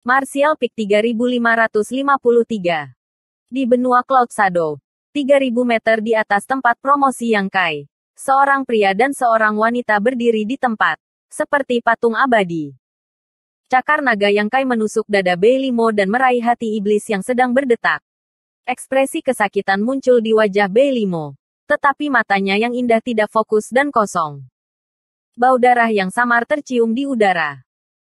Martial Peak 3553. Di benua Cloud Shadow. 3000 meter di atas tempat promosi Yang Kai. Seorang pria dan seorang wanita berdiri di tempat. Seperti patung abadi. Cakar naga Yang Kai menusuk dada Beilimo dan meraih hati iblis yang sedang berdetak. Ekspresi kesakitan muncul di wajah Beilimo. Tetapi matanya yang indah tidak fokus dan kosong. Bau darah yang samar tercium di udara.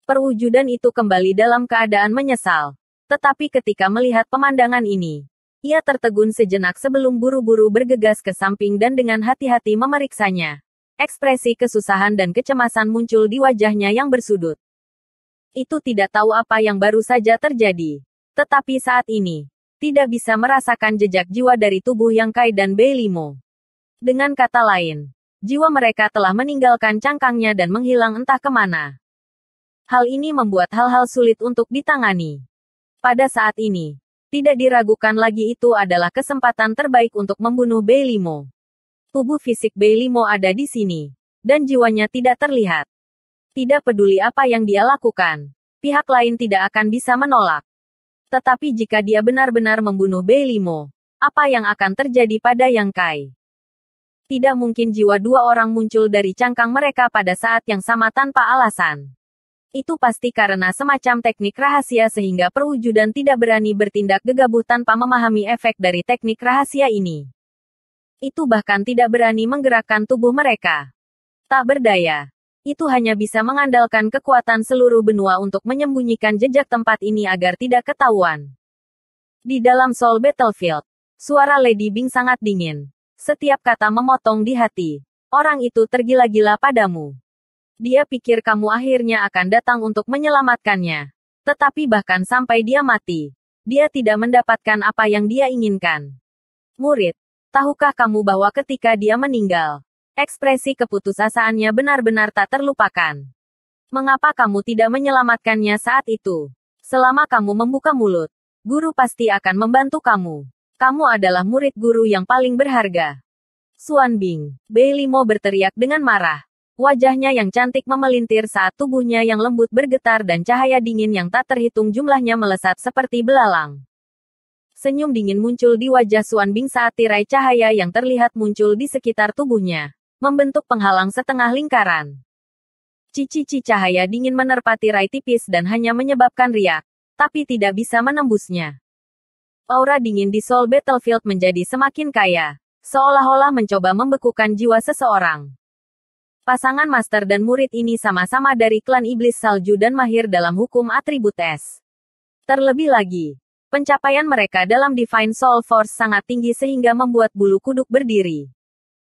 Perwujudan itu kembali dalam keadaan menyesal. Tetapi ketika melihat pemandangan ini, ia tertegun sejenak sebelum buru-buru bergegas ke samping dan dengan hati-hati memeriksanya. Ekspresi kesusahan dan kecemasan muncul di wajahnya yang bersudut. Itu tidak tahu apa yang baru saja terjadi. Tetapi saat ini, tidak bisa merasakan jejak jiwa dari tubuh Yang Kai dan Beilimo. Dengan kata lain, jiwa mereka telah meninggalkan cangkangnya dan menghilang entah kemana. Hal ini membuat hal-hal sulit untuk ditangani. Pada saat ini, tidak diragukan lagi itu adalah kesempatan terbaik untuk membunuh Beilimo. Tubuh fisik Beilimo ada di sini, dan jiwanya tidak terlihat. Tidak peduli apa yang dia lakukan, pihak lain tidak akan bisa menolak. Tetapi jika dia benar-benar membunuh Beilimo, apa yang akan terjadi pada Yang Kai? Tidak mungkin jiwa dua orang muncul dari cangkang mereka pada saat yang sama tanpa alasan. Itu pasti karena semacam teknik rahasia sehingga perwujudan tidak berani bertindak gegabah tanpa memahami efek dari teknik rahasia ini. Itu bahkan tidak berani menggerakkan tubuh mereka. Tak berdaya. Itu hanya bisa mengandalkan kekuatan seluruh benua untuk menyembunyikan jejak tempat ini agar tidak ketahuan. Di dalam Soul Battlefield, suara Lady Bing sangat dingin. Setiap kata memotong di hati. Orang itu tergila-gila padamu. Dia pikir kamu akhirnya akan datang untuk menyelamatkannya. Tetapi bahkan sampai dia mati, dia tidak mendapatkan apa yang dia inginkan. Murid, tahukah kamu bahwa ketika dia meninggal, ekspresi keputusasaannya benar-benar tak terlupakan. Mengapa kamu tidak menyelamatkannya saat itu? Selama kamu membuka mulut, guru pasti akan membantu kamu. Kamu adalah murid guru yang paling berharga. Xuan Bing, Beilimo berteriak dengan marah. Wajahnya yang cantik memelintir saat tubuhnya yang lembut bergetar dan cahaya dingin yang tak terhitung jumlahnya melesat seperti belalang. Senyum dingin muncul di wajah Xuan Bing saat tirai cahaya yang terlihat muncul di sekitar tubuhnya, membentuk penghalang setengah lingkaran. Cici-cici cahaya dingin menerpa tirai tipis dan hanya menyebabkan riak, tapi tidak bisa menembusnya. Aura dingin di Soul Battlefield menjadi semakin kaya, seolah-olah mencoba membekukan jiwa seseorang. Pasangan master dan murid ini sama-sama dari klan iblis salju dan mahir dalam hukum atribut es. Terlebih lagi, pencapaian mereka dalam Divine Soul Force sangat tinggi sehingga membuat bulu kuduk berdiri.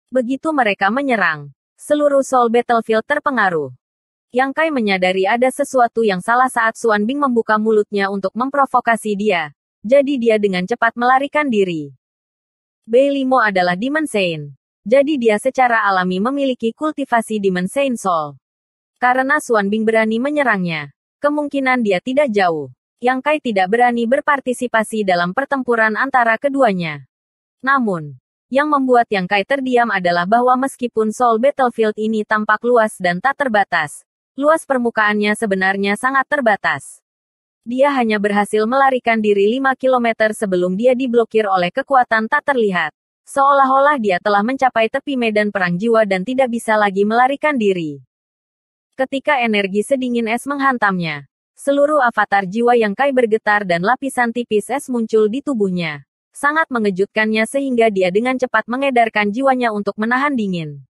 Begitu mereka menyerang, seluruh Soul Battlefield terpengaruh. Yang Kai menyadari ada sesuatu yang salah saat Xuan Bing membuka mulutnya untuk memprovokasi dia. Jadi dia dengan cepat melarikan diri. Beilimo adalah Demon Saint. Jadi dia secara alami memiliki kultivasi Demon Saint Soul. Karena Xuan Bing berani menyerangnya, kemungkinan dia tidak jauh. Yang Kai tidak berani berpartisipasi dalam pertempuran antara keduanya. Namun, yang membuat Yang Kai terdiam adalah bahwa meskipun Soul Battlefield ini tampak luas dan tak terbatas, luas permukaannya sebenarnya sangat terbatas. Dia hanya berhasil melarikan diri 5 km sebelum dia diblokir oleh kekuatan tak terlihat. Seolah-olah dia telah mencapai tepi medan perang jiwa dan tidak bisa lagi melarikan diri. Ketika energi sedingin es menghantamnya, seluruh avatar jiwa Yang Kai bergetar dan lapisan tipis es muncul di tubuhnya. Sangat mengejutkannya sehingga dia dengan cepat mengedarkan jiwanya untuk menahan dingin.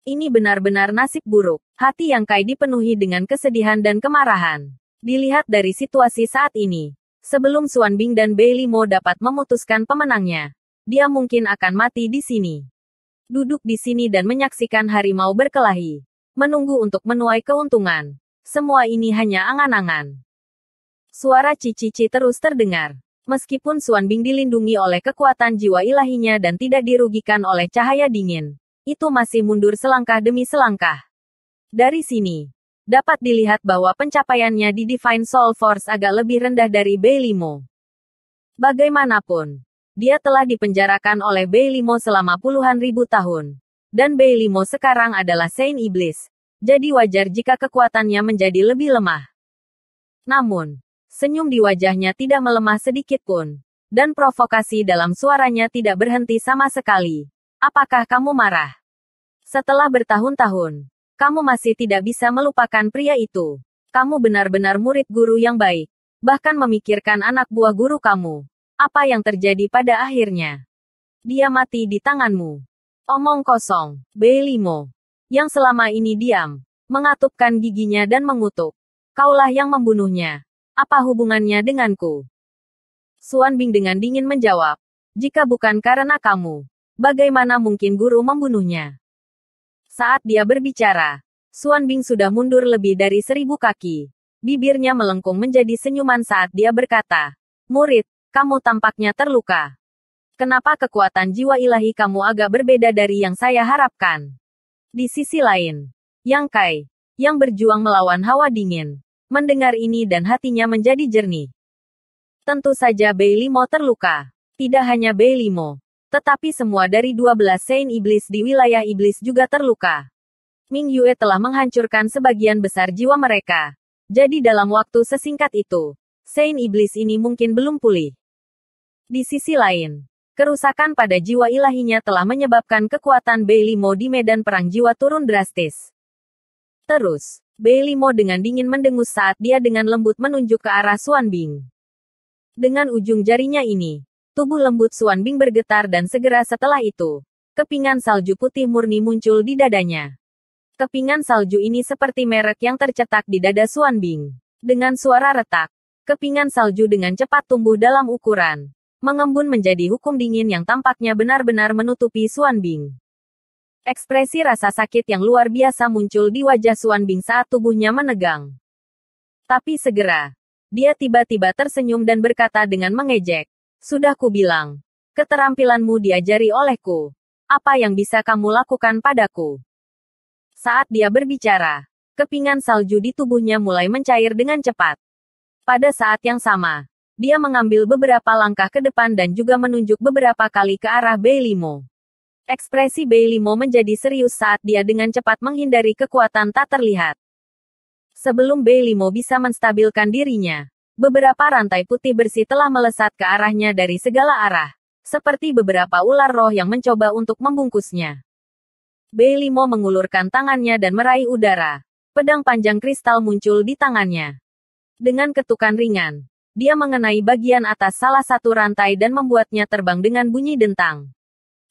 Ini benar-benar nasib buruk. Hati Yang Kai dipenuhi dengan kesedihan dan kemarahan. Dilihat dari situasi saat ini, sebelum Xuan Bing dan Beilimo dapat memutuskan pemenangnya, dia mungkin akan mati di sini. Duduk di sini dan menyaksikan harimau berkelahi. Menunggu untuk menuai keuntungan. Semua ini hanya angan-angan. Suara Cici-Cici terus terdengar. Meskipun Xuan Bing dilindungi oleh kekuatan jiwa ilahinya dan tidak dirugikan oleh cahaya dingin, itu masih mundur selangkah demi selangkah. Dari sini, dapat dilihat bahwa pencapaiannya di Divine Soul Force agak lebih rendah dari Beilimo. Bagaimanapun, dia telah dipenjarakan oleh Beilimo selama puluhan ribu tahun. Dan Beilimo sekarang adalah Saint Iblis. Jadi wajar jika kekuatannya menjadi lebih lemah. Namun, Senyum di wajahnya tidak melemah sedikit pun. Dan provokasi dalam suaranya tidak berhenti sama sekali. Apakah kamu marah? Setelah bertahun-tahun, kamu masih tidak bisa melupakan pria itu. Kamu benar-benar murid guru yang baik. Bahkan memikirkan anak buah guru kamu. Apa yang terjadi pada akhirnya? Dia mati di tanganmu. Omong kosong, Beilimo. Yang selama ini diam. Mengatupkan giginya dan mengutuk. Kaulah yang membunuhnya. Apa hubungannya denganku? Xuanbing dengan dingin menjawab. Jika bukan karena kamu, bagaimana mungkin guru membunuhnya? Saat dia berbicara, Xuanbing sudah mundur lebih dari 1000 kaki. Bibirnya melengkung menjadi senyuman saat dia berkata, "Murid, kamu tampaknya terluka. Kenapa kekuatan jiwa ilahi kamu agak berbeda dari yang saya harapkan?" Di sisi lain, Yang Kai, yang berjuang melawan hawa dingin, mendengar ini dan hatinya menjadi jernih. Tentu saja Beilimo terluka. Tidak hanya Beilimo, tetapi semua dari 12 Saint Iblis di wilayah Iblis juga terluka. Ming Yue telah menghancurkan sebagian besar jiwa mereka. Jadi dalam waktu sesingkat itu, Saint Iblis ini mungkin belum pulih. Di sisi lain, kerusakan pada jiwa ilahinya telah menyebabkan kekuatan Beilimo di medan perang jiwa turun drastis. Terus, Beilimo dengan dingin mendengus saat dia dengan lembut menunjuk ke arah Xuanbing. Dengan ujung jarinya ini, tubuh lembut Xuanbing bergetar dan segera setelah itu, kepingan salju putih murni muncul di dadanya. Kepingan salju ini seperti merek yang tercetak di dada Xuanbing. Dengan suara retak, kepingan salju dengan cepat tumbuh dalam ukuran, mengembun menjadi hukum dingin yang tampaknya benar-benar menutupi Xuanbing. Ekspresi rasa sakit yang luar biasa muncul di wajah Xuanbing saat tubuhnya menegang. Tapi segera, dia tiba-tiba tersenyum dan berkata dengan mengejek, "Sudah kubilang, keterampilanmu diajari olehku. Apa yang bisa kamu lakukan padaku?" Saat dia berbicara, kepingan salju di tubuhnya mulai mencair dengan cepat. Pada saat yang sama, dia mengambil beberapa langkah ke depan dan juga menunjuk beberapa kali ke arah Beilimo. Ekspresi Beilimo menjadi serius saat dia dengan cepat menghindari kekuatan tak terlihat. Sebelum Beilimo bisa menstabilkan dirinya, beberapa rantai putih bersih telah melesat ke arahnya dari segala arah, seperti beberapa ular roh yang mencoba untuk membungkusnya. Beilimo mengulurkan tangannya dan meraih udara. Pedang panjang kristal muncul di tangannya. Dengan ketukan ringan, dia mengenai bagian atas salah satu rantai dan membuatnya terbang dengan bunyi dentang.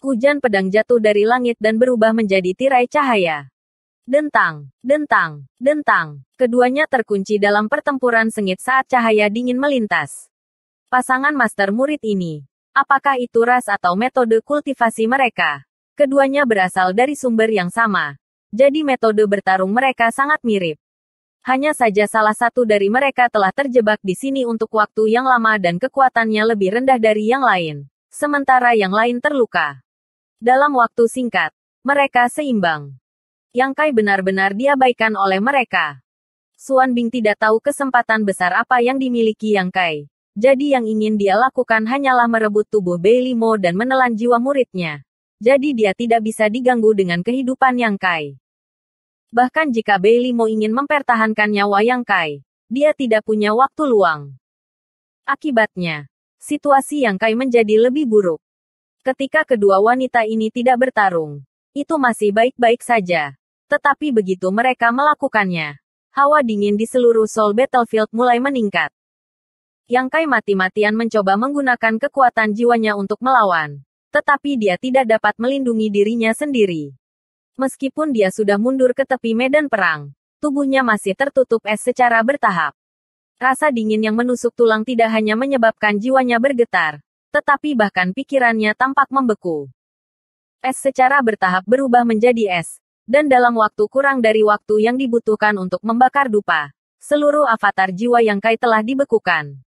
Hujan pedang jatuh dari langit dan berubah menjadi tirai cahaya. Dentang, dentang, dentang. Keduanya terkunci dalam pertempuran sengit saat cahaya dingin melintas. Pasangan master murid ini, apakah itu ras atau metode kultivasi mereka? Keduanya berasal dari sumber yang sama. Jadi metode bertarung mereka sangat mirip. Hanya saja salah satu dari mereka telah terjebak di sini untuk waktu yang lama dan kekuatannya lebih rendah dari yang lain. Sementara yang lain terluka. Dalam waktu singkat, mereka seimbang. Yang Kai benar-benar diabaikan oleh mereka. Xuanbing tidak tahu kesempatan besar apa yang dimiliki Yang Kai. Jadi yang ingin dia lakukan hanyalah merebut tubuh Beilimo dan menelan jiwa muridnya. Jadi dia tidak bisa diganggu dengan kehidupan Yang Kai. Bahkan jika Beilimo ingin mempertahankan nyawa Yang Kai, dia tidak punya waktu luang. Akibatnya, situasi Yang Kai menjadi lebih buruk. Ketika kedua wanita ini tidak bertarung, itu masih baik-baik saja. Tetapi begitu mereka melakukannya, hawa dingin di seluruh Soul Battlefield mulai meningkat. Yang Kai mati-matian mencoba menggunakan kekuatan jiwanya untuk melawan. Tetapi dia tidak dapat melindungi dirinya sendiri. Meskipun dia sudah mundur ke tepi medan perang, tubuhnya masih tertutup es secara bertahap. Rasa dingin yang menusuk tulang tidak hanya menyebabkan jiwanya bergetar, tetapi bahkan pikirannya tampak membeku. Es secara bertahap berubah menjadi es, dan dalam waktu kurang dari waktu yang dibutuhkan untuk membakar dupa, seluruh avatar jiwa Yang Kai telah dibekukan.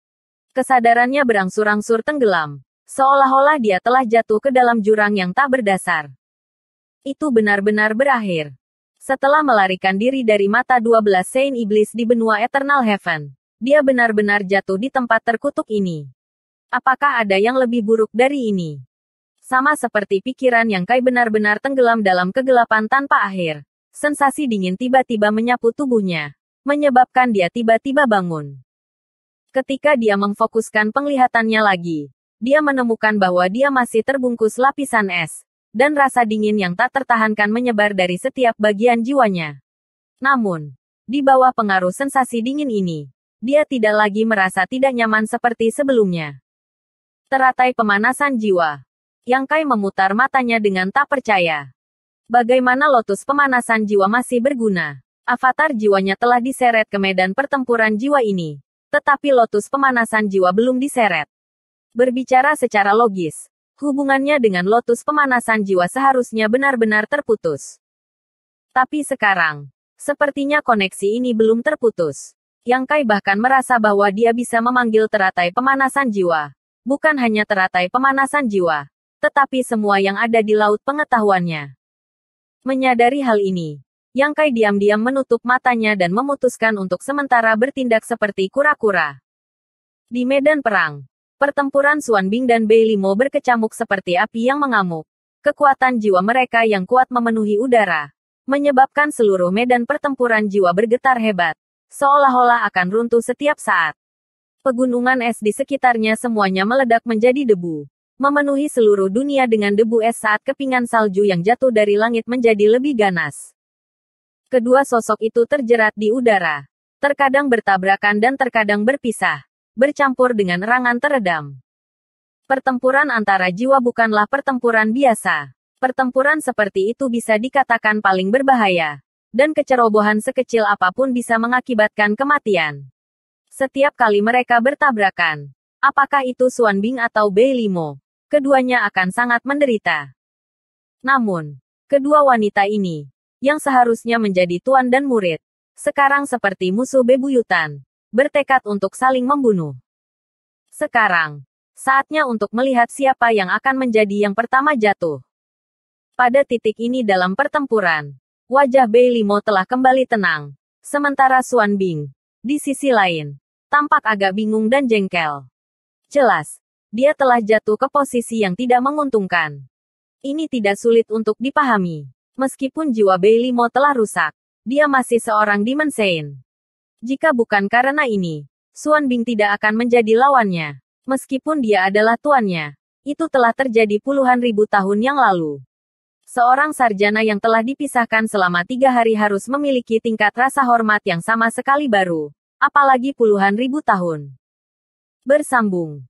Kesadarannya berangsur-angsur tenggelam. Seolah-olah dia telah jatuh ke dalam jurang yang tak berdasar. Itu benar-benar berakhir. Setelah melarikan diri dari mata 12 Saint Iblis di benua Eternal Heaven, dia benar-benar jatuh di tempat terkutuk ini. Apakah ada yang lebih buruk dari ini? Sama seperti pikiran Yang Kai benar-benar tenggelam dalam kegelapan tanpa akhir. Sensasi dingin tiba-tiba menyapu tubuhnya, menyebabkan dia tiba-tiba bangun. Ketika dia memfokuskan penglihatannya lagi, dia menemukan bahwa dia masih terbungkus lapisan es, dan rasa dingin yang tak tertahankan menyebar dari setiap bagian jiwanya. Namun, di bawah pengaruh sensasi dingin ini, dia tidak lagi merasa tidak nyaman seperti sebelumnya. Teratai pemanasan jiwa. Yang Kai memutar matanya dengan tak percaya. Bagaimana lotus pemanasan jiwa masih berguna? Avatar jiwanya telah diseret ke medan pertempuran jiwa ini. Tetapi lotus pemanasan jiwa belum diseret. Berbicara secara logis, hubungannya dengan lotus pemanasan jiwa seharusnya benar-benar terputus. Tapi sekarang, sepertinya koneksi ini belum terputus. Yang Kai bahkan merasa bahwa dia bisa memanggil teratai pemanasan jiwa. Bukan hanya teratai pemanasan jiwa, tetapi semua yang ada di laut pengetahuannya. Menyadari hal ini, Yang Kai diam-diam menutup matanya dan memutuskan untuk sementara bertindak seperti kura-kura. Di medan perang, pertempuran Xuan Bing dan Bei Limo berkecamuk seperti api yang mengamuk. Kekuatan jiwa mereka yang kuat memenuhi udara, menyebabkan seluruh medan pertempuran jiwa bergetar hebat, seolah-olah akan runtuh setiap saat. Pegunungan es di sekitarnya semuanya meledak menjadi debu, memenuhi seluruh dunia dengan debu es saat kepingan salju yang jatuh dari langit menjadi lebih ganas. Kedua sosok itu terjerat di udara, terkadang bertabrakan dan terkadang berpisah, bercampur dengan erangan teredam. Pertempuran antara jiwa bukanlah pertempuran biasa. Pertempuran seperti itu bisa dikatakan paling berbahaya, dan kecerobohan sekecil apapun bisa mengakibatkan kematian. Setiap kali mereka bertabrakan, apakah itu Xuan Bing atau Bei Limo, keduanya akan sangat menderita. Namun, kedua wanita ini, yang seharusnya menjadi tuan dan murid, sekarang seperti musuh bebuyutan, bertekad untuk saling membunuh. Sekarang, saatnya untuk melihat siapa yang akan menjadi yang pertama jatuh. Pada titik ini dalam pertempuran, wajah Bei Limo telah kembali tenang, sementara Xuan Bing, di sisi lain, tampak agak bingung dan jengkel. Jelas, dia telah jatuh ke posisi yang tidak menguntungkan. Ini tidak sulit untuk dipahami. Meskipun jiwa Bei Limo telah rusak, dia masih seorang Demon Saint. Jika bukan karena ini, Xuan Bing tidak akan menjadi lawannya. Meskipun dia adalah tuannya, itu telah terjadi puluhan ribu tahun yang lalu. Seorang sarjana yang telah dipisahkan selama 3 hari harus memiliki tingkat rasa hormat yang sama sekali baru, apalagi puluhan ribu tahun. Bersambung.